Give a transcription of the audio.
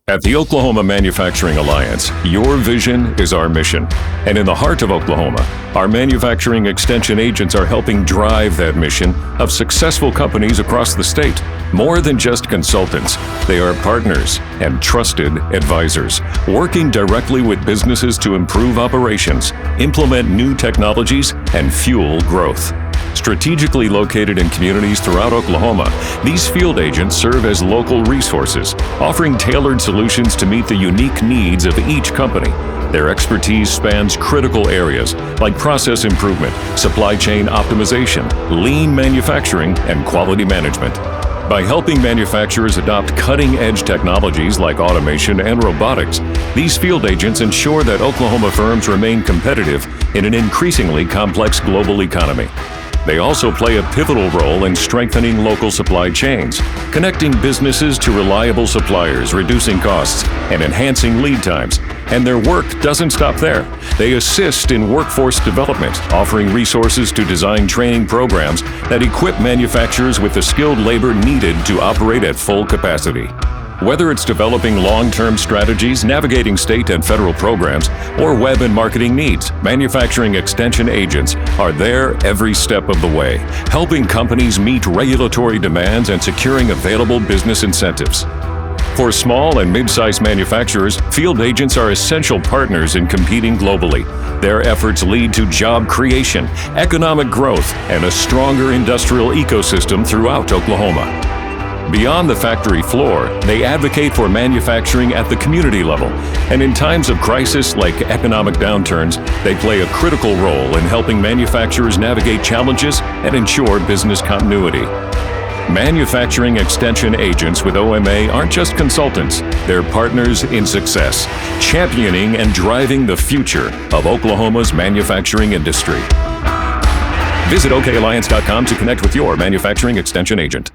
At the Oklahoma Manufacturing Alliance, your vision is our mission. And in the heart of Oklahoma, our manufacturing extension agents are helping drive that mission of successful companies across the state. More than just consultants, they are partners and trusted advisors, working directly with businesses to improve operations, implement new technologies, and fuel growth. Strategically located in communities throughout Oklahoma, these field agents serve as local resources, offering tailored solutions to meet the unique needs of each company. Their expertise spans critical areas like process improvement, supply chain optimization, lean manufacturing, and quality management. By helping manufacturers adopt cutting-edge technologies like automation and robotics, these field agents ensure that Oklahoma firms remain competitive in an increasingly complex global economy. They also play a pivotal role in strengthening local supply chains, connecting businesses to reliable suppliers, reducing costs, and enhancing lead times. And their work doesn't stop there. They assist in workforce development, offering resources to design training programs that equip manufacturers with the skilled labor needed to operate at full capacity. Whether it's developing long-term strategies, navigating state and federal programs, or web and marketing needs, manufacturing extension agents are there every step of the way, helping companies meet regulatory demands and securing available business incentives. For small and mid-sized manufacturers, field agents are essential partners in competing globally. Their efforts lead to job creation, economic growth, and a stronger industrial ecosystem throughout Oklahoma. Beyond the factory floor, they advocate for manufacturing at the community level, and in times of crisis like economic downturns, they play a critical role in helping manufacturers navigate challenges and ensure business continuity. Manufacturing extension agents with OMA aren't just consultants, they're partners in success, championing and driving the future of Oklahoma's manufacturing industry. Visit OKAlliance.com to connect with your manufacturing extension agent.